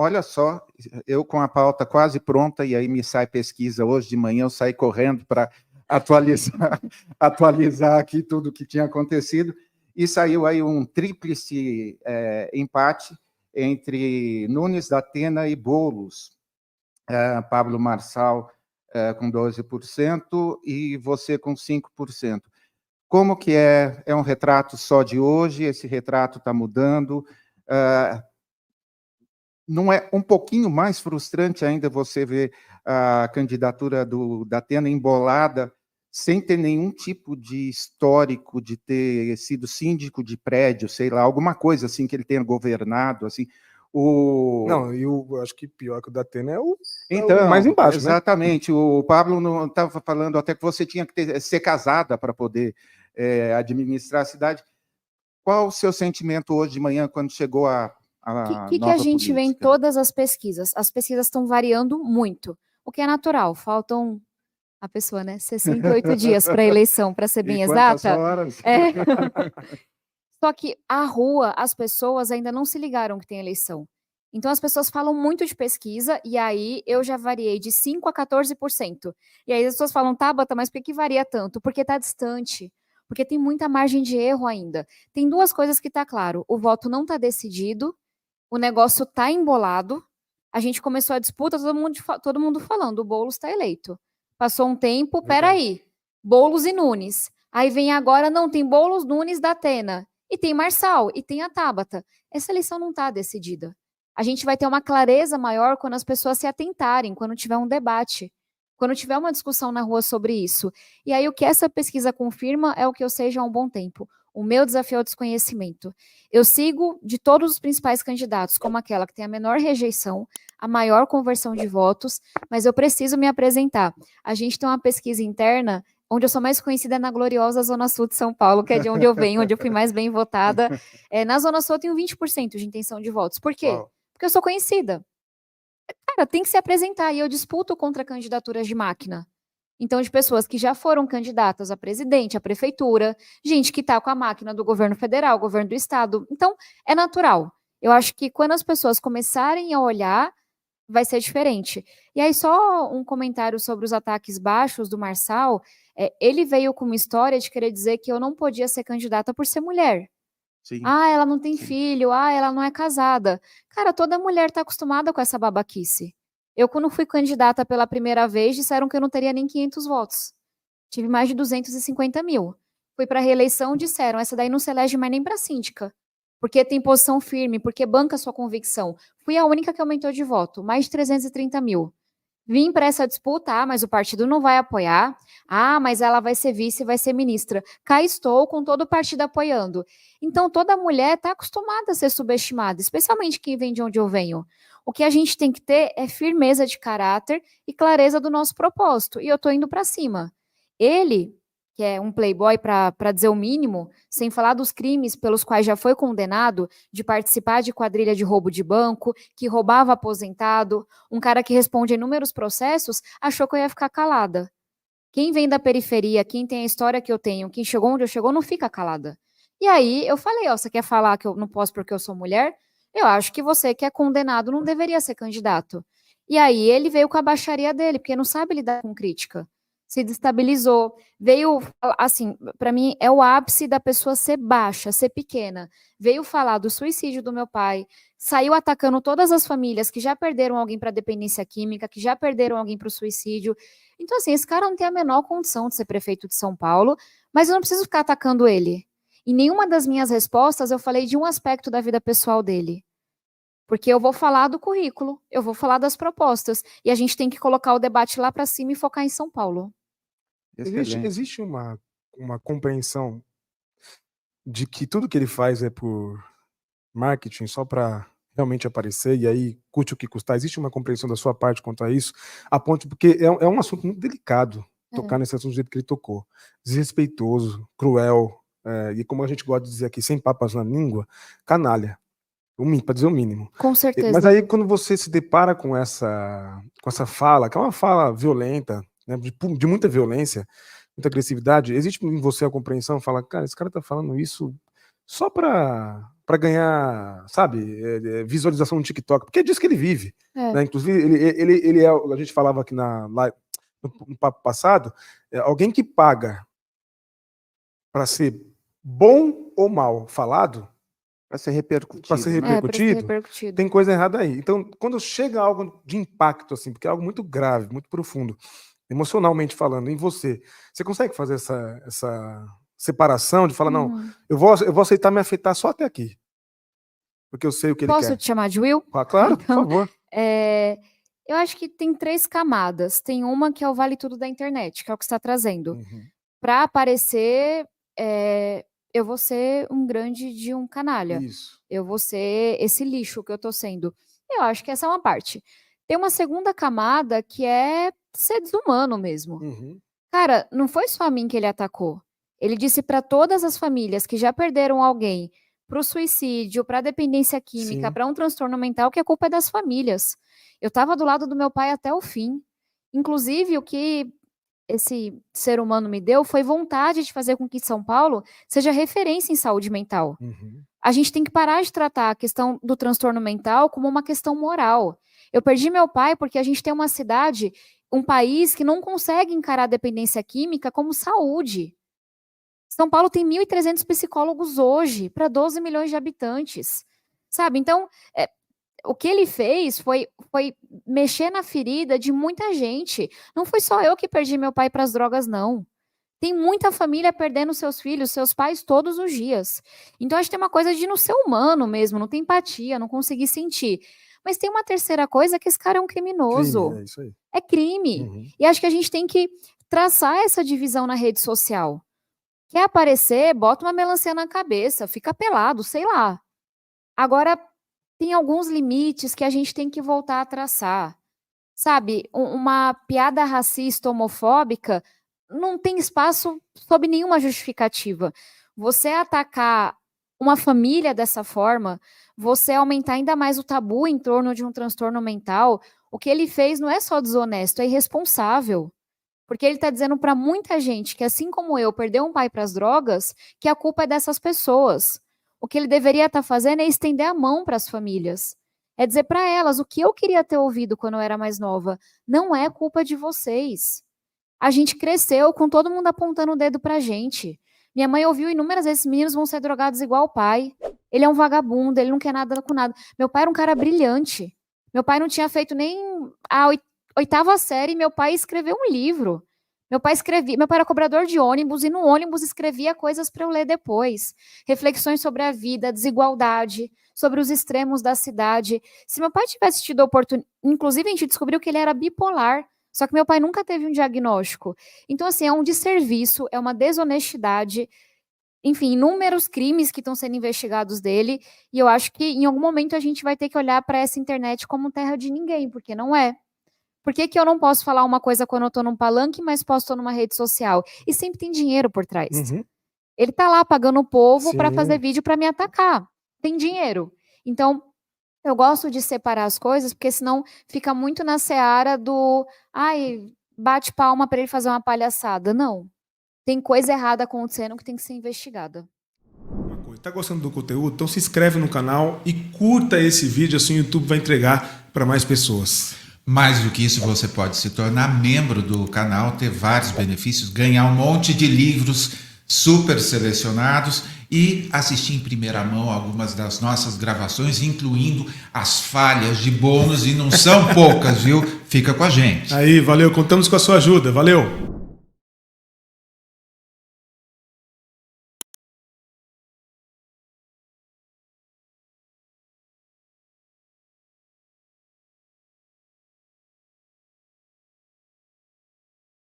olha só, eu com a pauta quase pronta, e aí me sai pesquisa hoje de manhã, eu saí correndo para atualizar aqui tudo o que tinha acontecido, e saiu aí um tríplice empate entre Nunes, Datena e Boulos. Pablo Marçal com 12% e você com 5%. Como que é? É um retrato só de hoje? Esse retrato está mudando? Não é um pouquinho mais frustrante ainda você ver a candidatura do Datena embolada, sem ter nenhum tipo de histórico de ter sido síndico de prédio, sei lá, alguma coisa assim que ele tenha governado, assim. Não, eu acho que pior que o Datena é o Então, mais embaixo, exatamente. Né? O Pablo não estava falando até que você tinha que ser casada para poder administrar a cidade. Qual o seu sentimento hoje de manhã quando chegou a que nova a gente política? vê em todas as pesquisas? As pesquisas estão variando muito, o que é natural. Faltam a pessoa, né? 68 dias para a eleição, para ser bem exata. Horas? Só que a rua, as pessoas ainda não se ligaram que tem eleição. Então as pessoas falam muito de pesquisa, e aí eu já variei de 5% a 14%. E aí as pessoas falam, Tabata, mas por que varia tanto? Porque está distante. Porque tem muita margem de erro ainda. Tem duas coisas que está claro. O voto não está decidido, o negócio está embolado. A gente começou a disputa, todo mundo falando, o Boulos está eleito. Passou um tempo, peraí, Boulos e Nunes. Aí vem agora, não, tem Boulos, Nunes, Datena. E tem Marçal, e tem a Tabata. Essa eleição não está decidida. A gente vai ter uma clareza maior quando as pessoas se atentarem, quando tiver um debate, quando tiver uma discussão na rua sobre isso. E aí o que essa pesquisa confirma é o que eu sei já há um bom tempo. O meu desafio é o desconhecimento. Eu sigo de todos os principais candidatos como aquela que tem a menor rejeição, a maior conversão de votos, mas eu preciso me apresentar. A gente tem uma pesquisa interna onde eu sou mais conhecida na gloriosa Zona Sul de São Paulo, que é de onde eu venho, onde eu fui mais bem votada. Na Zona Sul eu tenho 20% de intenção de votos. Por quê? Uau. Porque eu sou conhecida. Cara, tem que se apresentar, e eu disputo contra candidaturas de máquina. Então, de pessoas que já foram candidatas a presidente, a prefeitura, gente que está com a máquina do governo federal, governo do estado. Então, é natural. Eu acho que quando as pessoas começarem a olhar, vai ser diferente. E aí, só um comentário sobre os ataques baixos do Marçal. Ele veio com uma história de querer dizer que eu não podia ser candidata por ser mulher. Sim. Ela não tem filho, ela não é casada. Cara, toda mulher está acostumada com essa babaquice. Eu, quando fui candidata pela primeira vez, disseram que eu não teria nem 500 votos. Tive mais de 250 mil. Fui para a reeleição, disseram, essa daí não se elege mais nem para síndica. Porque tem posição firme, porque banca sua convicção. Fui a única que aumentou de voto, mais de 330 mil. Vim para essa disputa, mas o partido não vai apoiar. Mas ela vai ser vice, vai ser ministra. Cá estou com todo o partido apoiando. Então, toda mulher está acostumada a ser subestimada, especialmente quem vem de onde eu venho. O que a gente tem que ter é firmeza de caráter e clareza do nosso propósito. E eu estou indo para cima. Ele, que é um playboy para dizer o mínimo, sem falar dos crimes pelos quais já foi condenado, de participar de quadrilha de roubo de banco, que roubava aposentado, um cara que responde a inúmeros processos, achou que eu ia ficar calada. Quem vem da periferia, quem tem a história que eu tenho, quem chegou onde eu chegou, não fica calada. E aí eu falei, você quer falar que eu não posso porque eu sou mulher? Eu acho que você que é condenado não deveria ser candidato. E aí ele veio com a baixaria dele, porque não sabe lidar com crítica. Se destabilizou, veio, assim, para mim é o ápice da pessoa ser baixa, ser pequena. Veio falar do suicídio do meu pai, saiu atacando todas as famílias que já perderam alguém para dependência química, que já perderam alguém para o suicídio. Então, assim, esse cara não tem a menor condição de ser prefeito de São Paulo, mas eu não preciso ficar atacando ele. Em nenhuma das minhas respostas eu falei de um aspecto da vida pessoal dele. Porque eu vou falar do currículo, eu vou falar das propostas, e a gente tem que colocar o debate lá para cima e focar em São Paulo. Existe uma compreensão de que tudo que ele faz é por marketing, só para realmente aparecer, e aí custe o que custar. Existe uma compreensão da sua parte quanto a isso? A ponto, porque é um assunto muito delicado tocar nesse assunto do jeito que ele tocou. Desrespeitoso, cruel, e como a gente gosta de dizer aqui, sem papas na língua, canalha. Para dizer o mínimo. Com certeza. Mas aí quando você se depara com essa fala, que é uma fala violenta, né, de muita violência, muita agressividade, existe em você a compreensão, fala, cara, esse cara tá falando isso só para ganhar, sabe, visualização no TikTok, porque é disso que ele vive. Né? Inclusive, ele é, a gente falava aqui no papo passado, alguém que paga para ser bom ou mal falado, para ser repercutido, tem coisa errada aí. Então, quando chega algo de impacto, assim, porque é algo muito grave, muito profundo, emocionalmente falando, em você consegue fazer essa separação de falar, não, eu vou aceitar me afetar só até aqui, porque eu sei o que ele quer. Posso te chamar de Will? Ah, claro, então, por favor. Eu acho que tem 3 camadas. Tem uma que é o vale tudo da internet, que é o que você está trazendo. Para aparecer, eu vou ser um grande de um canalha. Isso. Eu vou ser esse lixo que eu tô sendo. Eu acho que essa é uma parte. Tem uma segunda camada que é ser desumano mesmo. Cara, não foi só a mim que ele atacou. Ele disse para todas as famílias que já perderam alguém para o suicídio, para a dependência química, para um transtorno mental, que a culpa é das famílias. Eu estava do lado do meu pai até o fim. Inclusive, o que esse ser humano me deu foi vontade de fazer com que São Paulo seja referência em saúde mental. A gente tem que parar de tratar a questão do transtorno mental como uma questão moral. Eu perdi meu pai porque a gente tem uma cidade, um país que não consegue encarar a dependência química como saúde. São Paulo tem 1.300 psicólogos hoje para 12 milhões de habitantes, sabe? Então, o que ele fez foi mexer na ferida de muita gente. Não foi só eu que perdi meu pai para as drogas, não. Tem muita família perdendo seus filhos, seus pais todos os dias. Então, acho que tem uma coisa de não ser humano mesmo, não ter empatia, não conseguir sentir. Mas tem uma terceira coisa, que esse cara é um criminoso. Crime, é isso aí. É crime. E acho que a gente tem que traçar essa divisão na rede social. Quer aparecer, bota uma melancia na cabeça, fica pelado, sei lá. Agora, tem alguns limites que a gente tem que voltar a traçar. Sabe, uma piada racista, homofóbica, não tem espaço sob nenhuma justificativa. Você atacar uma família dessa forma, você aumentar ainda mais o tabu em torno de um transtorno mental, o que ele fez não é só desonesto, é irresponsável. Porque ele está dizendo para muita gente que, assim como eu, perdeu um pai para as drogas, que a culpa é dessas pessoas. O que ele deveria estar fazendo é estender a mão para as famílias. É dizer para elas o que eu queria ter ouvido quando eu era mais nova. Não é culpa de vocês. A gente cresceu com todo mundo apontando o dedo para a gente. Minha mãe ouviu inúmeras vezes: meninos vão ser drogados igual o pai. Ele é um vagabundo, ele não quer nada com nada. Meu pai era um cara brilhante. Meu pai não tinha feito nem a 8ª série, meu pai escreveu um livro. Meu pai era cobrador de ônibus e no ônibus escrevia coisas para eu ler depois. Reflexões sobre a vida, a desigualdade, sobre os extremos da cidade. Se meu pai tivesse tido a oportunidade, inclusive a gente descobriu que ele era bipolar, só que meu pai nunca teve um diagnóstico. Então, assim, é um desserviço, é uma desonestidade, enfim, inúmeros crimes que estão sendo investigados dele, e eu acho que em algum momento a gente vai ter que olhar para essa internet como terra de ninguém, porque não é. Por que eu não posso falar uma coisa quando eu estou num palanque, mas posso estar numa rede social? E sempre tem dinheiro por trás. Ele está lá pagando o povo para fazer vídeo para me atacar. Tem dinheiro. Então, eu gosto de separar as coisas, porque senão fica muito na seara do bate palma para ele fazer uma palhaçada. Não. Tem coisa errada acontecendo que tem que ser investigada. Tá gostando do conteúdo? Então se inscreve no canal e curta esse vídeo, assim o YouTube vai entregar para mais pessoas. Mais do que isso, você pode se tornar membro do canal, ter vários benefícios, ganhar um monte de livros super selecionados e assistir em primeira mão algumas das nossas gravações, incluindo as falhas de bônus, e não são poucas, viu? Fica com a gente. Aí, valeu, contamos com a sua ajuda, valeu!